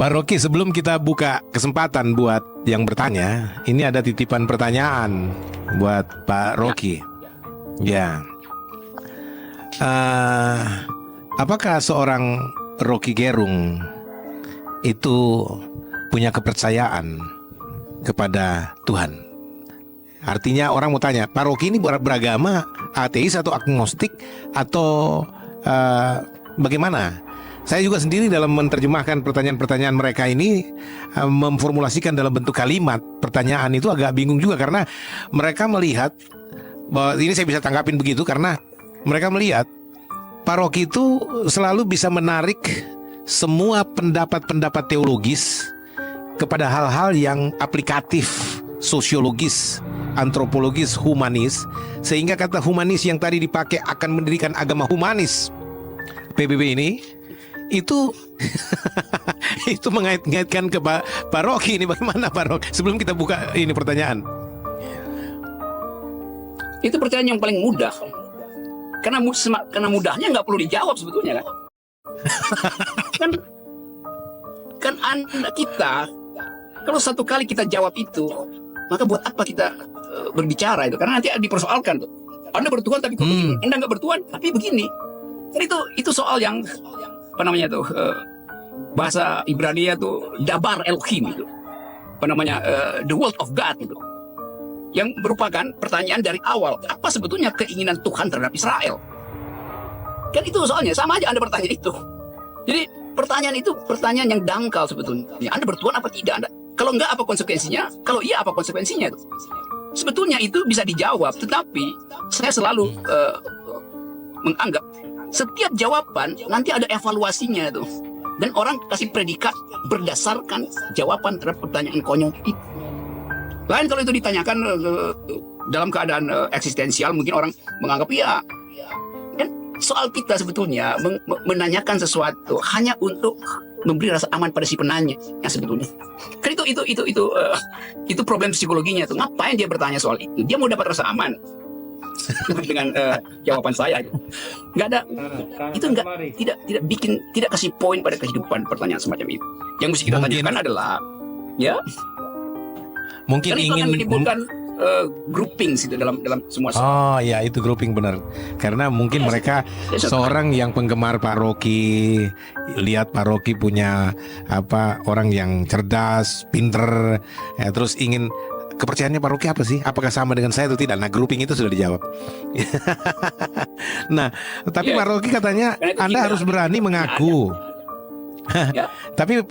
Pak Rocky, sebelum kita buka kesempatan buat yang bertanya, ini ada titipan pertanyaan buat Pak Rocky. Ya. Apakah seorang Rocky Gerung itu punya kepercayaan kepada Tuhan? Artinya orang mau tanya, Pak Rocky ini beragama ateis atau agnostik atau bagaimana? Saya juga sendiri dalam menerjemahkan pertanyaan-pertanyaan mereka ini memformulasikan dalam bentuk kalimat pertanyaan itu agak bingung juga, karena mereka melihat bahwa ini saya bisa tanggapin begitu karena mereka melihat Pak Rocky itu selalu bisa menarik semua pendapat-pendapat teologis kepada hal-hal yang aplikatif, sosiologis, antropologis, humanis, sehingga kata humanis yang tadi dipakai akan mendirikan agama humanis PBB ini itu itu mengait-ngaitkan ke Pak Rocky ini. Bagaimana Pak Rocky? Sebelum kita buka ini pertanyaan, itu pertanyaan yang paling mudah, karena mudahnya nggak perlu dijawab sebetulnya kan anda kita kalau satu kali kita jawab itu, maka buat apa kita berbicara itu? Karena nanti dipersoalkan tuh, Anda bertuhan tapi kok begini, Anda nggak bertuhan tapi begini. Kan itu soal yang apa namanya tuh, bahasa Ibrani tuh dabar Elohim itu, apa namanya, the word of God itu, yang merupakan pertanyaan dari awal, apa sebetulnya keinginan Tuhan terhadap Israel. Kan itu soalnya sama aja Anda bertanya itu. Jadi pertanyaan itu pertanyaan yang dangkal sebetulnya. Anda bertuhan apa tidak? Anda, kalau enggak apa konsekuensinya? Kalau iya apa konsekuensinya itu? Sebetulnya itu bisa dijawab, tetapi saya selalu menganggap setiap jawaban nanti ada evaluasinya tuh, dan orang kasih predikat berdasarkan jawaban terhadap pertanyaan konyol itu. Lain kalau itu ditanyakan dalam keadaan eksistensial, mungkin orang menganggap ya. Kan soal kita sebetulnya menanyakan sesuatu hanya untuk memberi rasa aman pada si penanya yang sebetulnya. Kan itu problem psikologinya tuh. Ngapain dia bertanya soal itu? Dia mau dapat rasa aman dengan jawaban saya itu. Nggak ada, itu tidak kasih poin pada kehidupan pertanyaan semacam itu. Yang mesti kita tanyakan adalah ya, mungkin itu ingin akan menimbulkan grouping itu dalam semua. Oh ya, itu grouping benar. Karena mungkin mereka seorang yang penggemar Pak Rocky, lihat Pak Rocky punya orang yang cerdas, pinter, terus ingin kepercayaannya Pak Rocky apa sih? Apakah sama dengan saya atau tidak? Nah, grouping itu sudah dijawab. Nah, tapi Pak Rocky katanya Anda harus berani mengaku. Ya. Tapi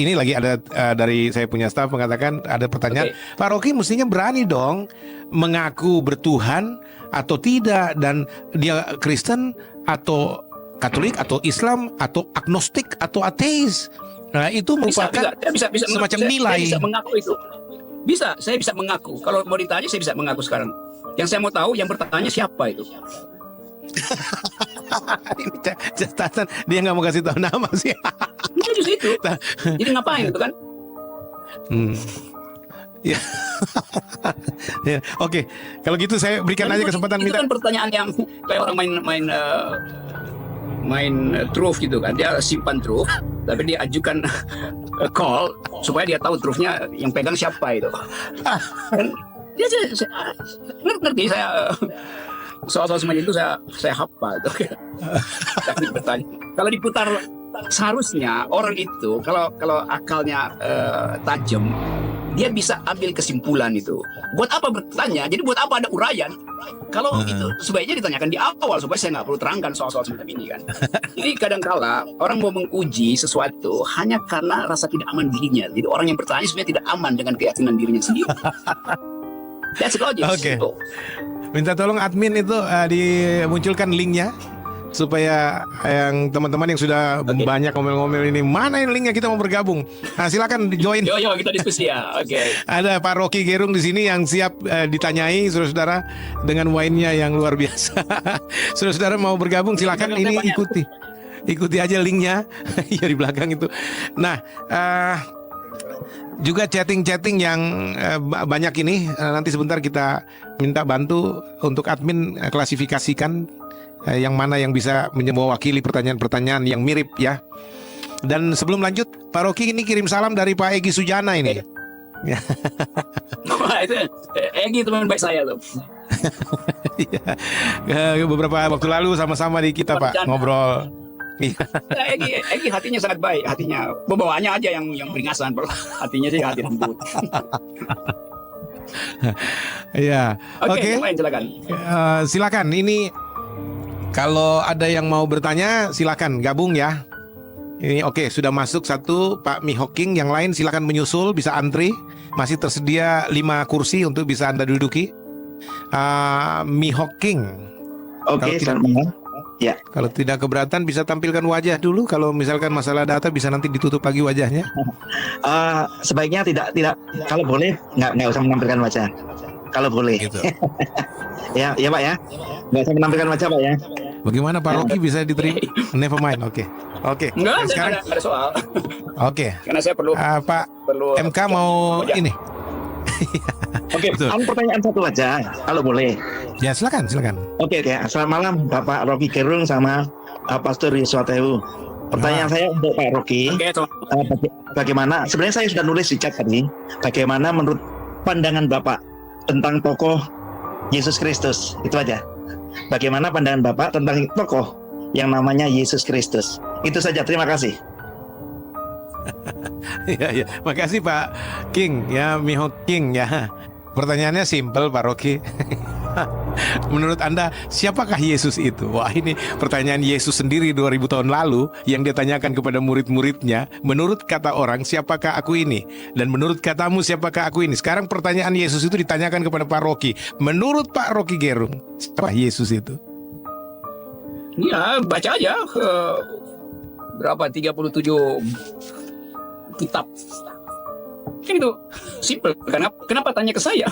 ini lagi ada dari saya punya staf mengatakan ada pertanyaan, Pak Rocky mestinya berani dong mengaku bertuhan atau tidak, dan dia Kristen atau Katolik atau Islam atau agnostik atau ateis. Nah, itu merupakan bisa semacam nilai. Saya bisa mengaku itu. Saya bisa mengaku. Kalau mau ditanya, saya bisa mengaku sekarang. Yang saya mau tahu, yang bertanya siapa itu? Ini catatan, dia nggak mau kasih tahu nama sih. Itu justru itu. Jadi ngapain itu kan? Ya. Ya. Oke, kalau gitu saya berikan aja kesempatan. Itu kan pertanyaan yang kayak orang main truth gitu kan. Dia simpan truth, tapi dia ajukan call supaya dia tahu truthnya yang pegang siapa itu. Kan dia ngerti saya. Soal-soal semacam itu saya hafal tuh. Tapi bertanya, kalau diputar, seharusnya orang itu kalau akalnya tajam, dia bisa ambil kesimpulan itu. Buat apa bertanya? Jadi buat apa ada uraian? Kalau itu sebaiknya ditanyakan di awal supaya saya nggak perlu terangkan soal-soal semacam ini kan. Jadi kadangkala orang mau menguji sesuatu hanya karena rasa tidak aman dirinya. Jadi orang yang bertanya sebenarnya tidak aman dengan keyakinan dirinya sendiri. That's logic. Oke. Minta tolong admin itu dimunculkan linknya supaya yang teman-teman yang sudah banyak ngomel-ngomel ini, mana ini linknya, kita mau bergabung. Nah, silakan join. Yo kita diskusi ya. Oke. Ada Pak Rocky Gerung di sini yang siap ditanyai saudara-saudara dengan wine-nya yang luar biasa. Saudara-saudara mau bergabung silakan, ini ikuti aja linknya ya di belakang itu. Nah, juga chatting-chatting yang banyak ini, nanti sebentar kita minta bantu untuk admin klasifikasikan yang mana yang bisa mewakili pertanyaan-pertanyaan yang mirip ya. Dan sebelum lanjut, Pak Rocky ini kirim salam dari Pak Egi Sujana ini. Wah, itu Egi teman baik saya tuh. Beberapa waktu lalu sama-sama di kita Pak ngobrol. Iya. Egi hatinya sangat baik, hatinya pembawaannya aja yang beringasan, bro. Hatinya sih hati lembut. Iya. Oke. Yang lain silakan. Silakan. Ini kalau ada yang mau bertanya, silakan gabung ya. Ini oke, sudah masuk satu Pak Mihoking, yang lain silakan menyusul, bisa antri. Masih tersedia 5 kursi untuk bisa Anda duduki. Mihoking. Oke, selamat malam. Ya. Kalau tidak keberatan bisa tampilkan wajah dulu. Kalau misalkan masalah data bisa nanti ditutup lagi wajahnya. Sebaiknya tidak. Kalau boleh nggak usah menampilkan wajah. Kalau boleh. Gitu. ya Pak ya. Nggak usah menampilkan wajah Pak ya. Bagaimana Pak Rocky bisa diterima? Never mind. Oke. Enggak, Sekarang ada soal. Oke. Karena saya perlu Pak MK mau wajah. ini. Oke. Betul. Pertanyaan satu aja, kalau boleh. Ya silakan. Oke. Selamat malam Bapak Rocky Gerung sama Pastor Yosua Tewu. Pertanyaan saya untuk Pak Rocky. Oke, so. Bagaimana? Sebenarnya saya sudah nulis di chat tadi. Bagaimana menurut pandangan Bapak tentang tokoh Yesus Kristus? Itu aja. Bagaimana pandangan Bapak tentang tokoh yang namanya Yesus Kristus? Itu saja. Terima kasih. Ya. Makasih Pak King ya, Miho King ya. Pertanyaannya simpel Pak Rocky. Menurut Anda siapakah Yesus itu? Wah, ini pertanyaan Yesus sendiri 2000 tahun lalu yang dia tanyakan kepada murid-muridnya. Menurut kata orang, siapakah aku ini? Dan menurut katamu, siapakah aku ini? Sekarang pertanyaan Yesus itu ditanyakan kepada Pak Rocky. Menurut Pak Rocky Gerung, siapa Yesus itu? Ya, baca aja berapa 37 kitab. Kan itu simple. Kenapa tanya ke saya?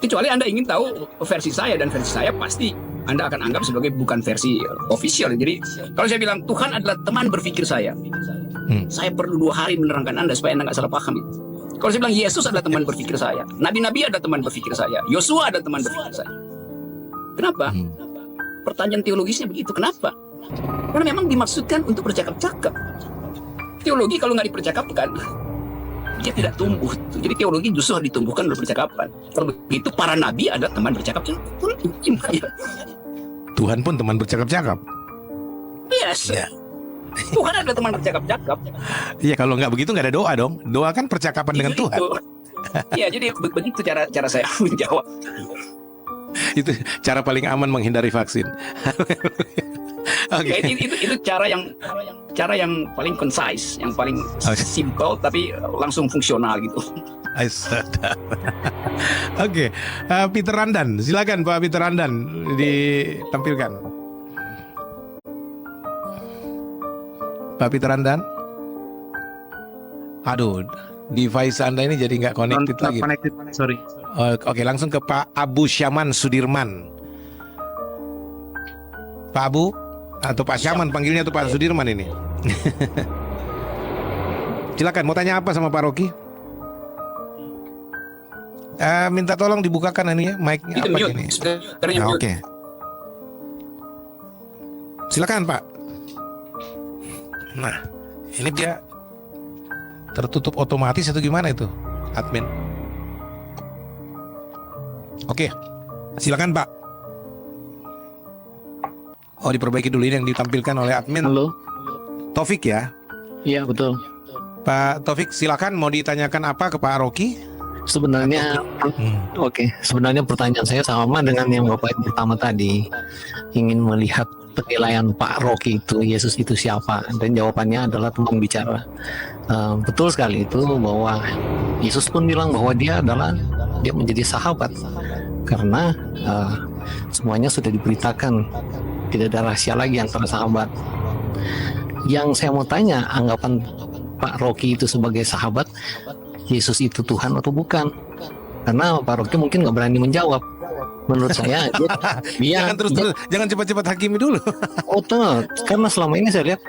Kecuali Anda ingin tahu versi saya, dan versi saya pasti Anda akan anggap sebagai bukan versi official. Jadi kalau saya bilang Tuhan adalah teman berpikir saya, saya perlu 2 hari menerangkan Anda supaya Anda nggak salah paham itu. Kalau saya bilang Yesus adalah teman berpikir saya, Nabi-Nabi adalah teman berpikir saya, Yosua adalah teman berpikir saya. Kenapa? Pertanyaan teologisnya begitu. Kenapa? Karena memang dimaksudkan untuk bercakap-cakap. Teologi kalau nggak dipercakapkan, dia tidak tumbuh. Jadi teologi justru harus ditumbuhkan oleh percakapan. Kalau begitu para nabi ada teman bercakap-cakap. Tuhan pun teman bercakap-cakap. Yes. Ya. Tuhan ada teman bercakap-cakap. Iya, kalau nggak begitu nggak ada doa dong. Doa kan percakapan dengan Tuhan. Iya, jadi begitu cara saya menjawab. Itu cara paling aman menghindari vaksin. Ya, itu cara yang paling concise, yang paling simple tapi langsung fungsional gitu. Oke. Peter Randan, silakan Pak Peter Randan ditampilkan. Pak Peter Randan. Aduh, device Anda ini jadi nggak connected lagi. Sorry. Oke, langsung ke Pak Abu Syaman Sudirman. Pak Abu atau Pak Syaman panggilnya tuh Pak Sudirman ini. Silakan, mau tanya apa sama Pak Rocky? Minta tolong dibukakan ini ya, mic-nya apa ini? Oke. Silakan Pak. Nah, ini dia tertutup otomatis atau gimana itu, admin? Oke, silakan Pak. Oh, diperbaiki dulu, ini yang ditampilkan oleh admin. Halo. Taufik ya? Iya, betul. Pak Taufik, silakan, mau ditanyakan apa ke Pak Rocky? Sebenarnya sebenarnya pertanyaan saya sama dengan yang Bapak yang pertama tadi. Ingin melihat penilaian Pak Rocky itu, Yesus itu siapa? Dan jawabannya adalah teman bicara. Betul sekali itu, bahwa Yesus pun bilang bahwa dia menjadi sahabat. Karena semuanya sudah diberitakan, tidak ada rahasia lagi antara sahabat. Yang saya mau tanya, anggapan Pak Rocky itu sebagai sahabat, Yesus itu Tuhan atau bukan? Karena Pak Rocky mungkin nggak berani menjawab. Menurut saya dia jangan cepat-cepat hakimi dulu. Karena selama ini saya lihat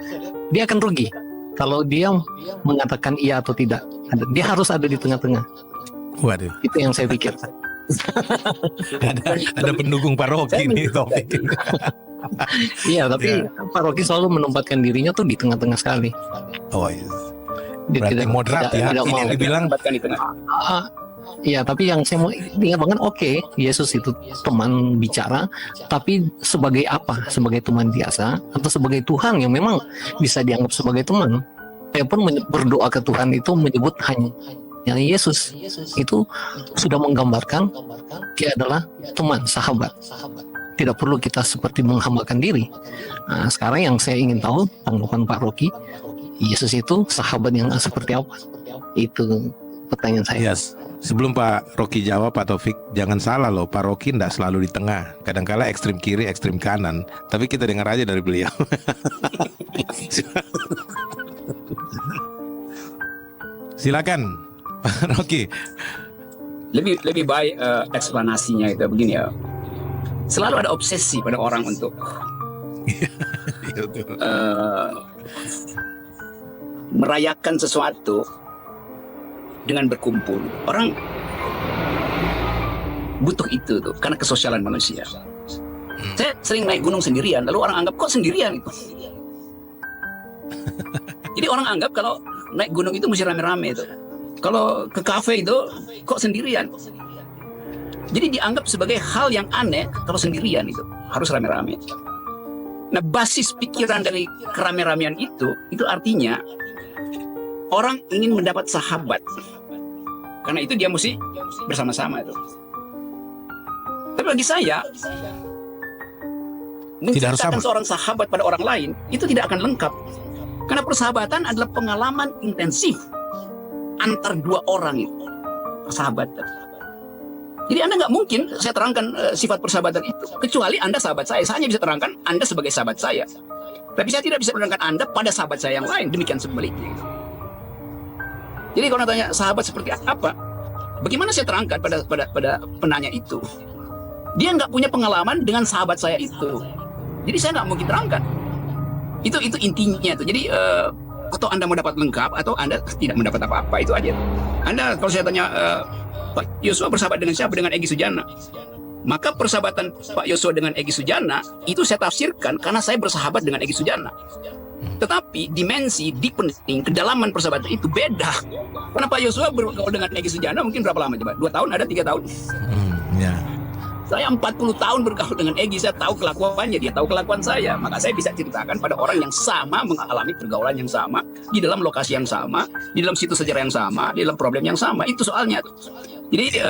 dia akan rugi kalau dia mengatakan iya atau tidak. Dia harus ada di tengah-tengah. Waduh, itu yang saya pikir. ada pendukung Pak Rocky nih, Taufik. Iya, tapi Pak Rocky selalu menempatkan dirinya tuh di tengah-tengah sekali. Oh iya. Dia Berarti moderat ya. tidak Ini mau. yang dibilang Tempatkan di tengah. Iya, tapi yang saya mau ingat banget, oke, Yesus itu teman bicara, tapi sebagai apa? Sebagai teman biasa atau sebagai Tuhan yang memang bisa dianggap sebagai teman? Saya pun berdoa ke Tuhan itu menyebut hanya Yesus. Itu sudah menggambarkan dia adalah teman, sahabat. Tidak perlu kita seperti menghambakan diri. Nah, sekarang yang saya ingin tahu tanggapan Pak Rocky, Yesus itu sahabat yang seperti apa? Itu pertanyaan saya. yes. Sebelum Pak Rocky jawab, Pak Taufik, jangan salah loh, Pak Rocky tidak selalu di tengah. Kadang-kala ekstrem kiri, ekstrem kanan. Tapi kita dengar aja dari beliau. Silakan, Pak Rocky. Lebih baik eksplanasinya itu begini ya. Selalu ada obsesi pada orang untuk merayakan sesuatu dengan berkumpul. Orang butuh itu tuh karena kesosialan manusia. Saya sering naik gunung sendirian, lalu orang anggap kok sendirian itu. Jadi orang anggap kalau naik gunung itu mesti rame-rame itu. Kalau ke kafe itu kok sendirian. Jadi dianggap sebagai hal yang aneh kalau sendirian itu harus rame-rame. Nah, basis pikiran dari kerame-ramean itu artinya orang ingin mendapat sahabat. Karena itu dia mesti bersama-sama itu. Tapi bagi saya, Tidak harus menciptakan sama. seorang sahabat pada orang lain itu tidak akan lengkap. Karena persahabatan adalah pengalaman intensif antar dua orang itu. Persahabatan. Jadi Anda nggak mungkin saya terangkan sifat persahabatan itu. Kecuali Anda sahabat saya. Saya hanya bisa terangkan Anda sebagai sahabat saya. Tapi saya tidak bisa menerangkan Anda pada sahabat saya yang lain. Demikian sebaliknya. Jadi kalau tanya sahabat seperti apa, bagaimana saya terangkan pada penanya itu? Dia nggak punya pengalaman dengan sahabat saya itu. Jadi saya nggak mungkin terangkan. Itu intinya tuh. Jadi atau Anda mau dapat lengkap atau Anda tidak mendapat apa-apa, itu aja. Anda kalau saya tanya Pak Yosua bersahabat dengan siapa? Dengan Egy Sujana. Maka persahabatan Pak Yosua dengan Egy Sujana itu saya tafsirkan karena saya bersahabat dengan Egy Sujana. Tetapi dimensi, deepening, kedalaman persahabatan itu beda. Karena Pak Yosua bergaul dengan Egy Sujana mungkin berapa lama coba? 2 tahun, ada 3 tahun. Ya. Saya 40 tahun bergaul dengan Egy, saya tahu kelakuannya, dia tahu kelakuan saya. Maka saya bisa ceritakan pada orang yang sama, mengalami pergaulan yang sama, di dalam lokasi yang sama, di dalam situs sejarah yang sama, di dalam problem yang sama. Itu soalnya. Jadi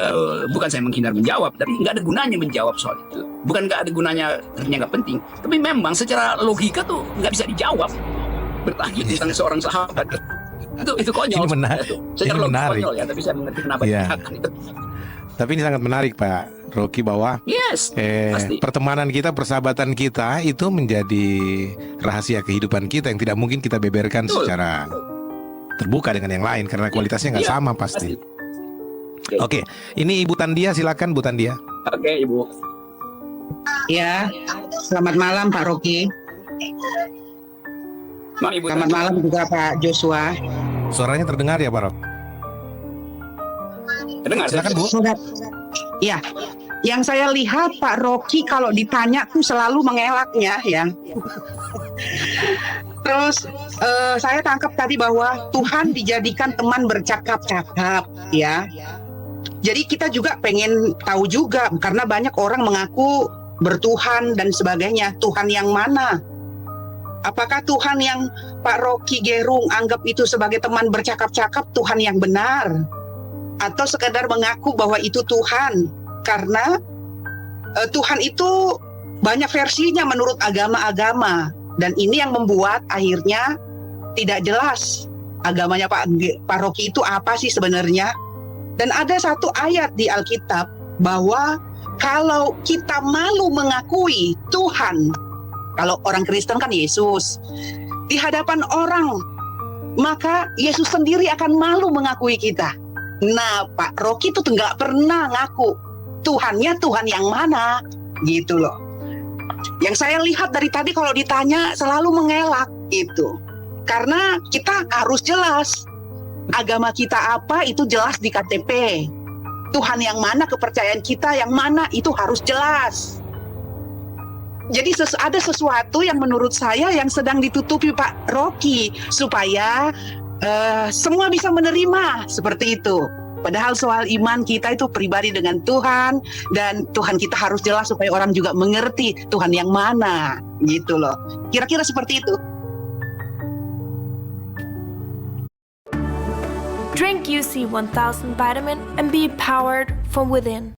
bukan saya menghindar menjawab, tapi nggak ada gunanya menjawab soal itu. Bukan nggak ada gunanya, artinya nggak penting. Tapi memang secara logika tuh nggak bisa dijawab. Bertanya tentang seorang sahabat. Itu konyol. Ini menarik. Secara Ini logika menarik. konyol ya, tapi saya mengerti kenapa Iya. dikatakan itu. Tapi ini sangat menarik Pak Rocky bahwa Yes, pasti. pertemanan kita, persahabatan kita itu menjadi rahasia kehidupan kita yang tidak mungkin kita beberkan Betul. secara terbuka dengan yang lain karena kualitasnya nggak Iya, sama pasti. Oke. Oke, ini Ibu Tandia, silakan Bu Tandia. Oke, Ibu. Ya, selamat malam Pak Rocky. Mak, Ibu. Selamat malam juga Pak Joshua. Suaranya terdengar ya Pak Rock? Dengar, Silakan Bu. Ya, yang saya lihat Pak Rocky kalau ditanya tuh selalu mengelaknya ya. Terus saya tangkap tadi bahwa Tuhan dijadikan teman bercakap-cakap ya. Jadi kita juga pengen tahu juga karena banyak orang mengaku bertuhan dan sebagainya. Tuhan yang mana? Apakah Tuhan yang Pak Rocky Gerung anggap itu sebagai teman bercakap-cakap Tuhan yang benar? Atau sekadar mengaku bahwa itu Tuhan? Karena Tuhan itu banyak versinya menurut agama-agama. Dan ini yang membuat akhirnya tidak jelas agamanya Pak Rocky itu apa sih sebenarnya. Dan ada satu ayat di Alkitab bahwa kalau kita malu mengakui Tuhan, kalau orang Kristen kan Yesus, di hadapan orang, maka Yesus sendiri akan malu mengakui kita. Nah, Pak Rocky itu nggak pernah ngaku Tuhannya Tuhan yang mana, gitu loh. Yang saya lihat dari tadi kalau ditanya selalu mengelak gitu. Karena kita harus jelas agama kita apa itu jelas di KTP. Tuhan yang mana, kepercayaan kita yang mana itu harus jelas. Jadi ada sesuatu yang menurut saya yang sedang ditutupi Pak Rocky supaya semua bisa menerima seperti itu. Padahal soal iman kita itu pribadi dengan Tuhan, dan Tuhan kita harus jelas supaya orang juga mengerti Tuhan yang mana, gitu loh. Kira-kira seperti itu. Drink UC 1000 vitamin and be empowered from within.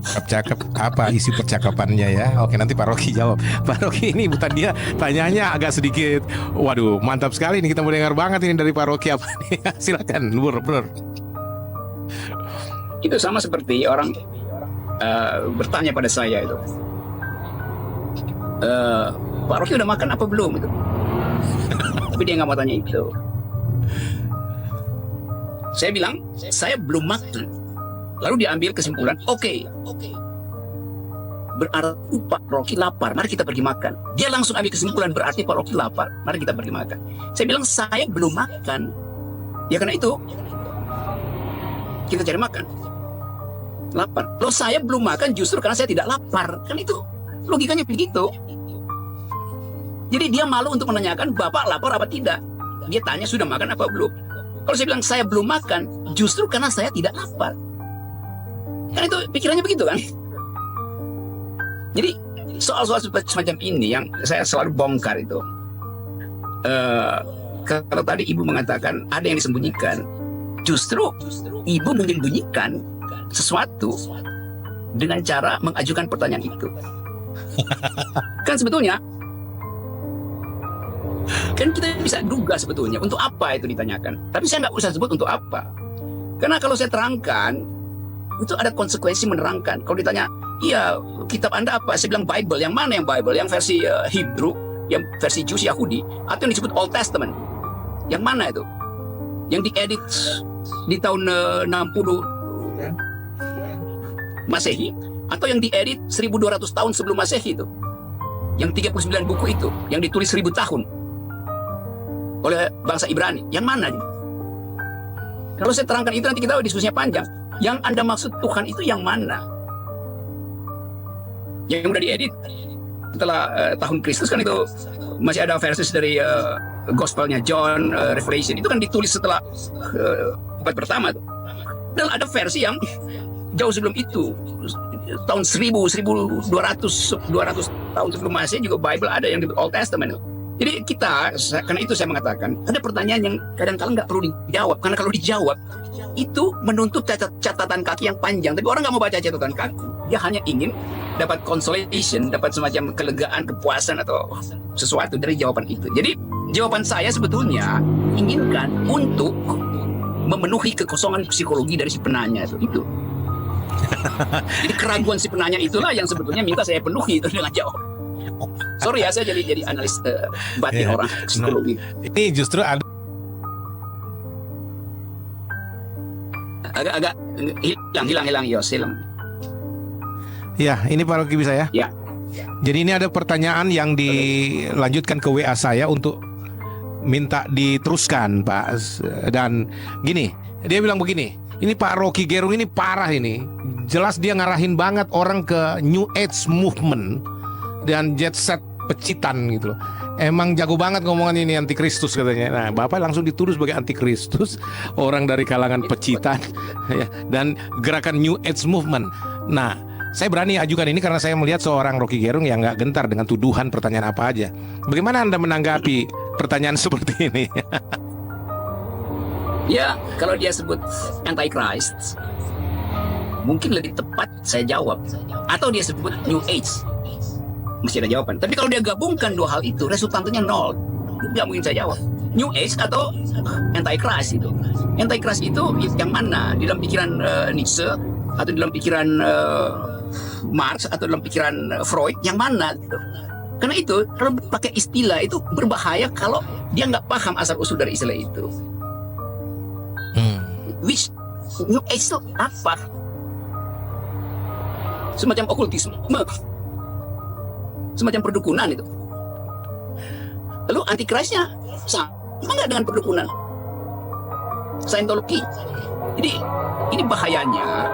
Cakep, apa isi percakapannya ya? Oke, nanti Pak Rocky jawab. Pak Rocky ini bukan dia tanyanya agak sedikit. Waduh, mantap sekali nih, kita mau dengar banget ini dari Pak Rocky apa nih. Silakan, Lur. Itu sama seperti orang bertanya pada saya itu, Pak Rocky udah makan apa belum itu? Tapi dia nggak mau tanya itu. Saya bilang saya belum makan. Lalu dia ambil kesimpulan, oke. Berarti Pak Rocky lapar, mari kita pergi makan. Dia langsung ambil kesimpulan, berarti Pak Rocky lapar, mari kita pergi makan. Saya bilang saya belum makan. Ya karena itu kita cari makan. Lapar. Loh, saya belum makan justru karena saya tidak lapar. Kan itu logikanya begitu. Jadi dia malu untuk menanyakan Bapak lapar apa tidak. Dia tanya sudah makan apa belum. Kalau saya bilang saya belum makan justru karena saya tidak lapar. Kan itu pikirannya begitu kan. Jadi soal-soal semacam ini yang saya selalu bongkar itu. Kalau tadi Ibu mengatakan ada yang disembunyikan, justru Ibu menyembunyikan sesuatu dengan cara mengajukan pertanyaan itu. Kan sebetulnya kan kita bisa duga sebetulnya untuk apa itu ditanyakan. Tapi saya nggak usah sebut untuk apa. Karena kalau saya terangkan itu ada konsekuensi menerangkan. Kalau ditanya, iya kitab Anda apa? Saya bilang Bible. Yang mana yang Bible? Yang versi Hebrew, yang versi Jews Yahudi, atau yang disebut Old Testament? Yang mana itu? Yang diedit di tahun 60 Masehi, atau yang diedit 1200 tahun sebelum Masehi itu, yang 39 buku itu, yang ditulis 1000 tahun oleh bangsa Ibrani, yang mana? Kalau saya terangkan itu nanti kita diskusinya panjang. Yang Anda maksud Tuhan itu yang mana? Yang udah diedit setelah tahun Kristus kan itu masih ada versi dari Gospelnya John, Revelation itu kan ditulis setelah abad pertama tuh. Dan ada versi yang jauh sebelum itu, tahun 1000, 1200 tahun sebelum Masehi juga Bible ada yang di Old Testament. Jadi karena itu saya mengatakan ada pertanyaan yang kadang-kadang nggak perlu dijawab, karena kalau dijawab itu menuntut catatan kaki yang panjang. Tapi orang nggak mau baca catatan kaki, dia hanya ingin dapat consolation, dapat semacam kelegaan, kepuasan atau sesuatu dari jawaban itu. Jadi jawaban saya sebetulnya inginkan untuk memenuhi kekosongan psikologi dari si penanya itu. Jadi keraguan si penanya itulah yang sebetulnya minta saya penuhi itu dengan jawab. Sorry ya, saya jadi analis batin orang psikologi. Ini justru ada agak hilang Yos, hilang. ya, ini Pak Rocky bisa ya? Ya. Jadi ini ada pertanyaan yang dilanjutkan ke WA saya untuk minta diteruskan, Pak. Dan gini, dia bilang begini, ini Pak Rocky Gerung ini parah ini. Jelas dia ngarahin banget orang ke New Age Movement dan jet set pecitan gitu loh. Emang jago banget ngomongan ini antikristus katanya. Nah, Bapak langsung dituduh sebagai antikristus, orang dari kalangan pecitan ya, dan gerakan New Age Movement. Nah, saya berani ajukan ini karena saya melihat seorang Rocky Gerung yang nggak gentar dengan tuduhan pertanyaan apa aja. Bagaimana Anda menanggapi pertanyaan seperti ini? Ya, kalau dia sebut Antichrist, mungkin lebih tepat saya jawab. Atau dia sebut New Age, mesti ada jawaban. Tapi kalau dia gabungkan dua hal itu, resultannya nol. Nggak mungkin saya jawab. New Age atau Antichrist itu. Antichrist itu yang mana? Di dalam pikiran Nietzsche, atau di dalam pikiran Marx, atau dalam pikiran Freud, yang mana? Gitu. Karena itu, kalau pakai istilah itu berbahaya kalau dia nggak paham asal-usul dari istilah itu. Which New Age itu apa? Semacam okultisme, semacam perdukunan itu. Lalu Antichristnya sama nggak dengan perdukunan? Scientology. Jadi ini bahayanya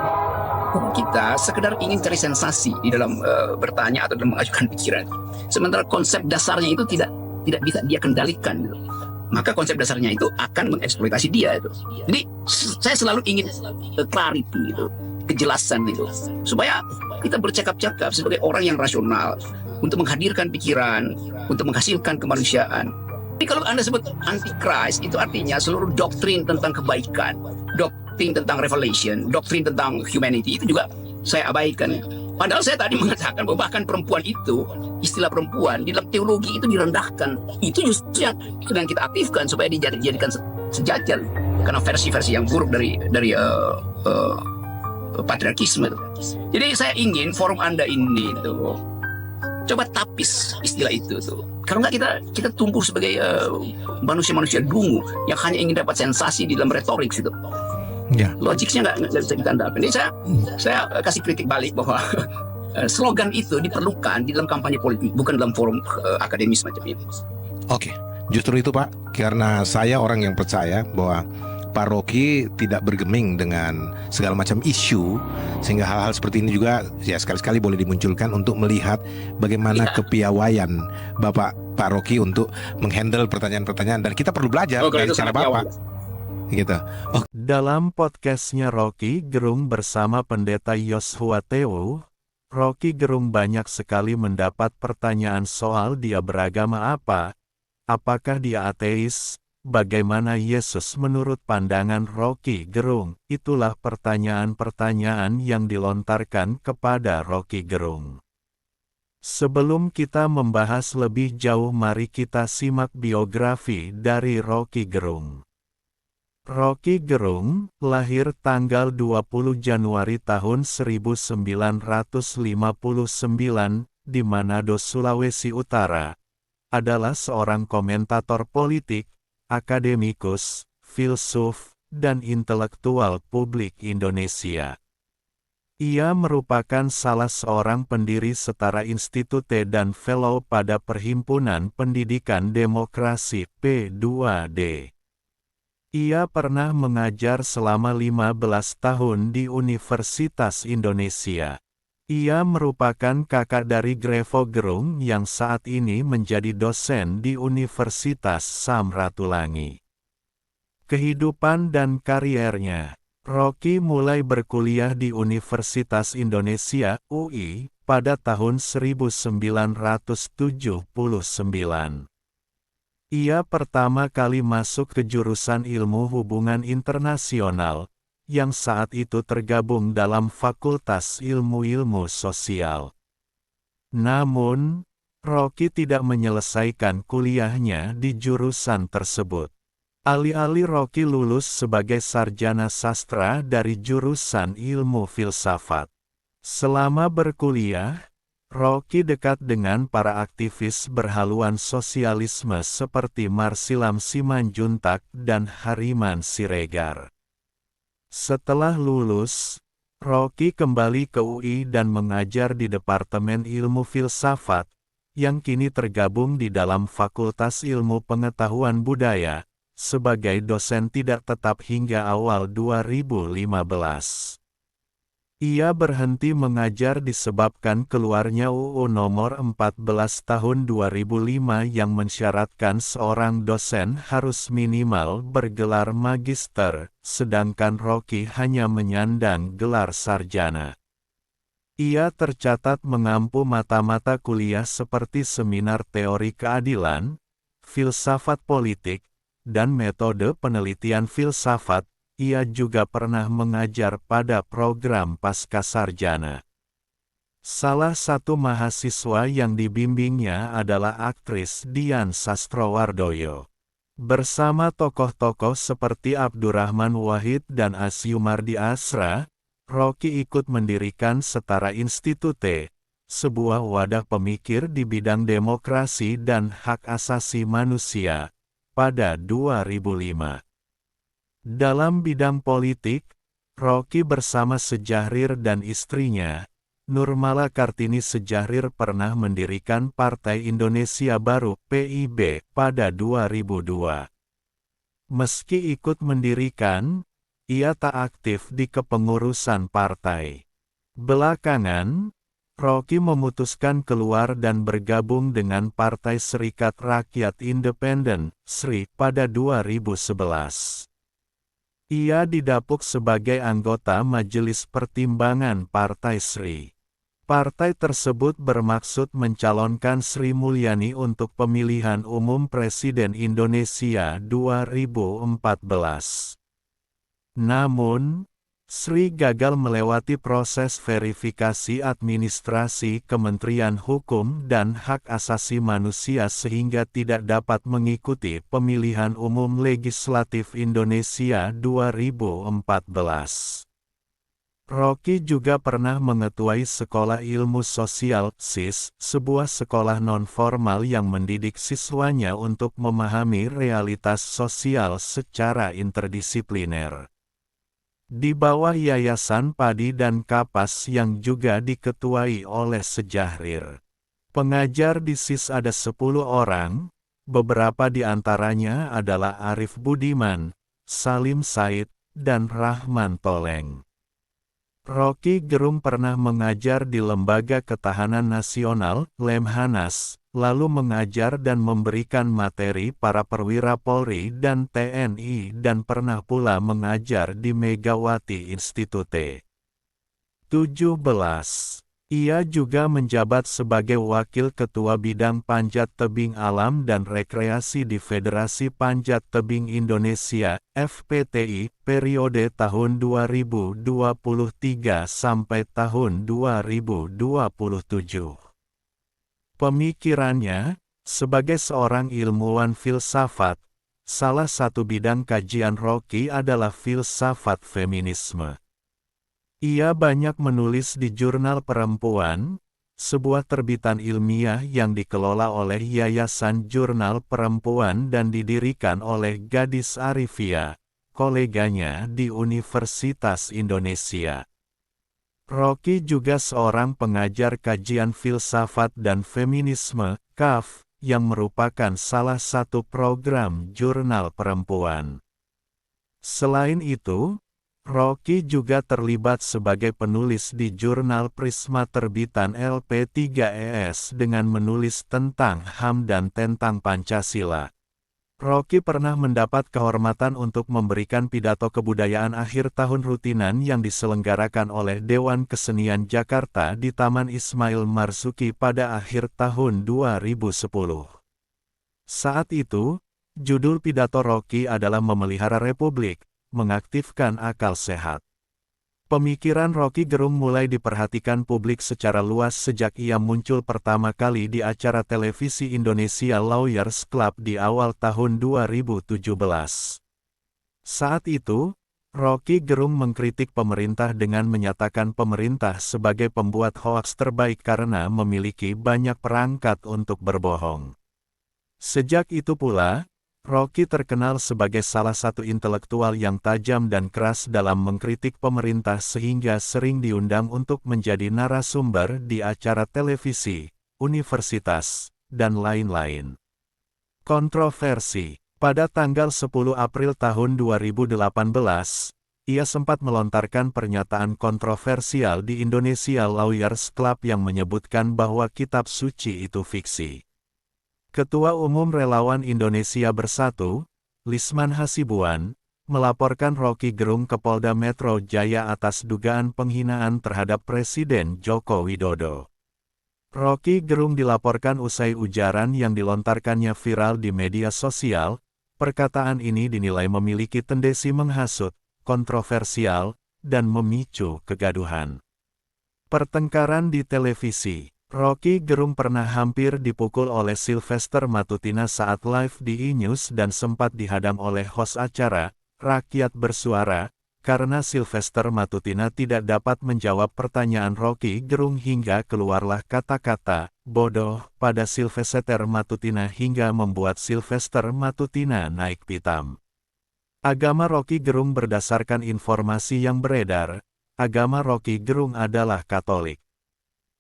kita sekedar ingin cari sensasi di dalam bertanya atau dalam mengajukan pikiran. Sementara konsep dasarnya itu tidak bisa dia kendalikan gitu. Maka konsep dasarnya itu akan mengeksploitasi dia itu. Jadi saya selalu ingin clarity itu, kejelasan itu, supaya kita bercakap-cakap sebagai orang yang rasional untuk menghadirkan pikiran, untuk menghasilkan kemanusiaan. Jadi kalau Anda sebut antichrist, itu artinya seluruh doktrin tentang kebaikan, doktrin tentang revelation, doktrin tentang humanity itu juga saya abaikan. Padahal saya tadi mengatakan bahwa bahkan perempuan itu, istilah perempuan di dalam teologi itu direndahkan. Itu justru yang sedang kita aktifkan supaya dijadikan sejajar. Karena versi-versi yang buruk dari patriarkisme itu. Jadi saya ingin forum Anda ini tuh coba tapis istilah itu tuh. Kalau nggak kita tumbuh sebagai manusia-manusia dungu yang hanya ingin dapat sensasi di dalam retorik itu. Ya. Logiknya nggak bisa ditandapkan. Jadi saya kasih kritik balik bahwa slogan itu diperlukan di dalam kampanye politik, bukan dalam forum akademis macam ini. Oke, justru itu Pak, karena saya orang yang percaya bahwa Pak Rocky tidak bergeming dengan segala macam isu, sehingga hal-hal seperti ini juga ya sekali-sekali boleh dimunculkan untuk melihat bagaimana kepiawaian Pak Rocky untuk menghandle pertanyaan-pertanyaan, dan kita perlu belajar dari cara Bapak. Gitu. Dalam podcastnya Rocky Gerung bersama Pendeta Yoshua Tewu, Rocky Gerung banyak sekali mendapat pertanyaan soal dia beragama apa, apakah dia ateis, bagaimana Yesus menurut pandangan Rocky Gerung. Itulah pertanyaan-pertanyaan yang dilontarkan kepada Rocky Gerung. Sebelum kita membahas lebih jauh, mari kita simak biografi dari Rocky Gerung. Rocky Gerung lahir tanggal 20 Januari tahun 1959 di Manado, Sulawesi Utara. Adalah seorang komentator politik, akademikus, filsuf, dan intelektual publik Indonesia. Ia merupakan salah seorang pendiri Setara Institute dan Fellow pada Perhimpunan Pendidikan Demokrasi P2D. Ia pernah mengajar selama 15 tahun di Universitas Indonesia. Ia merupakan kakak dari Grevo Gerung yang saat ini menjadi dosen di Universitas Samratulangi. Kehidupan dan kariernya. Rocky mulai berkuliah di Universitas Indonesia (UI) pada tahun 1979. Ia pertama kali masuk ke jurusan Ilmu Hubungan Internasional, yang saat itu tergabung dalam Fakultas Ilmu-Ilmu Sosial. Namun, Rocky tidak menyelesaikan kuliahnya di jurusan tersebut. Alih-alih Rocky lulus sebagai sarjana sastra dari jurusan Ilmu Filsafat. Selama berkuliah, Rocky dekat dengan para aktivis berhaluan sosialisme seperti Marsilam Simanjuntak dan Hariman Siregar. Setelah lulus, Rocky kembali ke UI dan mengajar di Departemen Ilmu Filsafat, yang kini tergabung di dalam Fakultas Ilmu Pengetahuan Budaya, sebagai dosen tidak tetap hingga awal 2015. Ia berhenti mengajar disebabkan keluarnya UU Nomor 14 Tahun 2005 yang mensyaratkan seorang dosen harus minimal bergelar magister, sedangkan Rocky hanya menyandang gelar sarjana. Ia tercatat mengampu mata-mata kuliah seperti Seminar Teori Keadilan, Filsafat Politik, dan Metode Penelitian Filsafat. Ia juga pernah mengajar pada program Pascasarjana. Salah satu mahasiswa yang dibimbingnya adalah aktris Dian Sastrowardoyo. Bersama tokoh-tokoh seperti Abdurrahman Wahid dan Asyumardi Asra, Rocky ikut mendirikan Setara Institute, sebuah wadah pemikir di bidang demokrasi dan hak asasi manusia, pada 2005. Dalam bidang politik, Rocky bersama Sejahrir dan istrinya, Nurmala Kartini Sejahrir pernah mendirikan Partai Indonesia Baru (PIB) pada 2002. Meski ikut mendirikan, ia tak aktif di kepengurusan partai. Belakangan, Rocky memutuskan keluar dan bergabung dengan Partai Serikat Rakyat Independen, SRI, pada 2011. Ia didapuk sebagai anggota Majelis Pertimbangan Partai SRI. Partai tersebut bermaksud mencalonkan Sri Mulyani untuk pemilihan umum Presiden Indonesia 2014. Namun, Sri gagal melewati proses verifikasi administrasi Kementerian Hukum dan Hak Asasi Manusia sehingga tidak dapat mengikuti pemilihan umum legislatif Indonesia 2014. Rocky juga pernah mengetuai Sekolah Ilmu Sosial (SIS), sebuah sekolah non-formal yang mendidik siswanya untuk memahami realitas sosial secara interdisipliner. Di bawah Yayasan Padi dan Kapas yang juga diketuai oleh Sejahrir. Pengajar di SIS ada 10 orang, beberapa di antaranya adalah Arif Budiman, Salim Said, dan Rahman Toleng. Rocky Gerung pernah mengajar di Lembaga Ketahanan Nasional, Lemhanas, lalu mengajar dan memberikan materi para perwira Polri dan TNI dan pernah pula mengajar di Megawati Institute. 17. Ia juga menjabat sebagai Wakil Ketua Bidang Panjat Tebing Alam dan Rekreasi di Federasi Panjat Tebing Indonesia, FPTI, periode tahun 2023 sampai tahun 2027. Pemikirannya, sebagai seorang ilmuwan filsafat, salah satu bidang kajian Rocky adalah filsafat feminisme. Ia banyak menulis di Jurnal Perempuan, sebuah terbitan ilmiah yang dikelola oleh Yayasan Jurnal Perempuan dan didirikan oleh Gadis Arifia, koleganya di Universitas Indonesia. Rocky juga seorang pengajar kajian filsafat dan feminisme, KAF, yang merupakan salah satu program Jurnal Perempuan. Selain itu, Rocky juga terlibat sebagai penulis di jurnal Prisma terbitan LP3ES dengan menulis tentang HAM dan tentang Pancasila. Rocky pernah mendapat kehormatan untuk memberikan pidato kebudayaan akhir tahun rutinan yang diselenggarakan oleh Dewan Kesenian Jakarta di Taman Ismail Marzuki pada akhir tahun 2010. Saat itu, judul pidato Rocky adalah Memelihara Republik, Mengaktifkan Akal Sehat. Pemikiran Rocky Gerung mulai diperhatikan publik secara luas sejak ia muncul pertama kali di acara televisi Indonesia Lawyers Club di awal tahun 2017. Saat itu, Rocky Gerung mengkritik pemerintah dengan menyatakan pemerintah sebagai pembuat hoaks terbaik karena memiliki banyak perangkat untuk berbohong. Sejak itu pula, Rocky terkenal sebagai salah satu intelektual yang tajam dan keras dalam mengkritik pemerintah sehingga sering diundang untuk menjadi narasumber di acara televisi, universitas, dan lain-lain. Kontroversi. Pada tanggal 10 April tahun 2018, ia sempat melontarkan pernyataan kontroversial di Indonesia Lawyers Club yang menyebutkan bahwa kitab suci itu fiksi. Ketua Umum Relawan Indonesia Bersatu, Lisman Hasibuan, melaporkan Rocky Gerung ke Polda Metro Jaya atas dugaan penghinaan terhadap Presiden Joko Widodo. Rocky Gerung dilaporkan usai ujaran yang dilontarkannya viral di media sosial. Perkataan ini dinilai memiliki tendensi menghasut, kontroversial, dan memicu kegaduhan. Pertengkaran di televisi. Rocky Gerung pernah hampir dipukul oleh Sylvester Matutina saat live di E-News dan sempat dihadang oleh host acara, Rakyat Bersuara, karena Sylvester Matutina tidak dapat menjawab pertanyaan Rocky Gerung hingga keluarlah kata-kata, bodoh, pada Sylvester Matutina hingga membuat Sylvester Matutina naik pitam. Agama Rocky Gerung berdasarkan informasi yang beredar, agama Rocky Gerung adalah Katolik.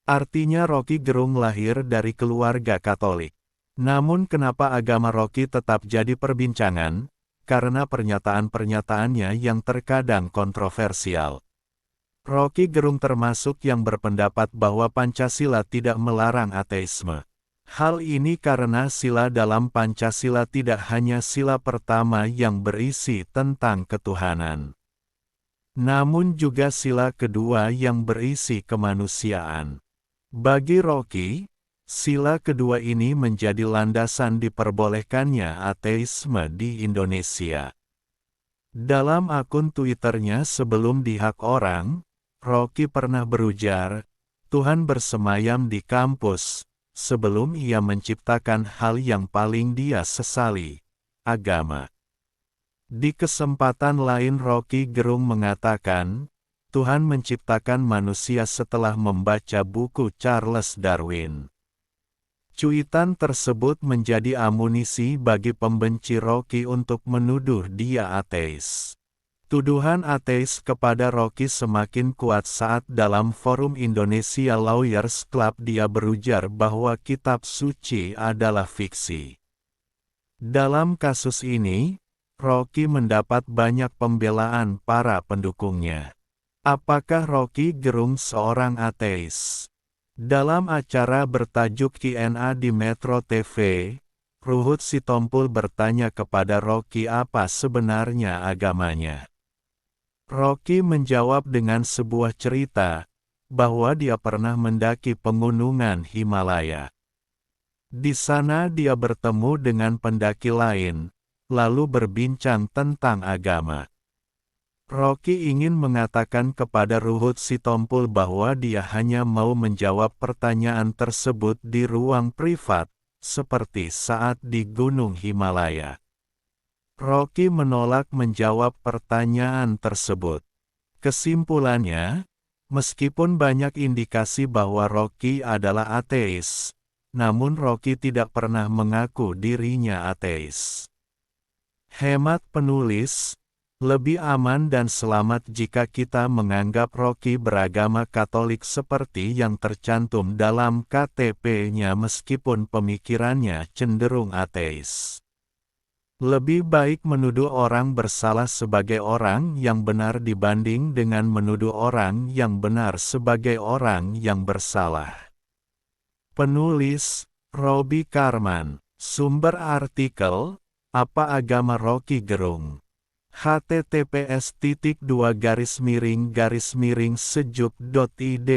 Artinya Rocky Gerung lahir dari keluarga Katolik. Namun kenapa agama Rocky tetap jadi perbincangan? Karena pernyataan-pernyataannya yang terkadang kontroversial. Rocky Gerung termasuk yang berpendapat bahwa Pancasila tidak melarang ateisme. Hal ini karena sila dalam Pancasila tidak hanya sila pertama yang berisi tentang ketuhanan, namun juga sila kedua yang berisi kemanusiaan. Bagi Rocky, sila kedua ini menjadi landasan diperbolehkannya ateisme di Indonesia. Dalam akun Twitternya sebelum di hak orang, Rocky pernah berujar, Tuhan bersemayam di kampus, sebelum ia menciptakan hal yang paling dia sesali, agama. Di kesempatan lain Rocky Gerung mengatakan, Tuhan menciptakan manusia setelah membaca buku Charles Darwin. Cuitan tersebut menjadi amunisi bagi pembenci Rocky untuk menuduh dia ateis. Tuduhan ateis kepada Rocky semakin kuat saat dalam forum Indonesia Lawyers Club dia berujar bahwa kitab suci adalah fiksi. Dalam kasus ini, Rocky mendapat banyak pembelaan para pendukungnya. Apakah Rocky Gerung seorang ateis? Dalam acara bertajuk Q&A di Metro TV, Ruhut Sitompul bertanya kepada Rocky apa sebenarnya agamanya. Rocky menjawab dengan sebuah cerita, bahwa dia pernah mendaki pegunungan Himalaya. Di sana dia bertemu dengan pendaki lain, lalu berbincang tentang agama. Rocky ingin mengatakan kepada Ruhut Sitompul bahwa dia hanya mau menjawab pertanyaan tersebut di ruang privat, seperti saat di Gunung Himalaya. Rocky menolak menjawab pertanyaan tersebut. Kesimpulannya, meskipun banyak indikasi bahwa Rocky adalah ateis, namun Rocky tidak pernah mengaku dirinya ateis. Hemat penulis, lebih aman dan selamat jika kita menganggap Rocky beragama Katolik seperti yang tercantum dalam KTP-nya meskipun pemikirannya cenderung ateis. Lebih baik menuduh orang bersalah sebagai orang yang benar dibanding dengan menuduh orang yang benar sebagai orang yang bersalah. Penulis, Robi Karman. Sumber artikel, Apa Agama Rocky Gerung? https://sejuk.id/.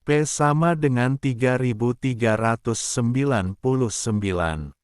P sama dengan 3399.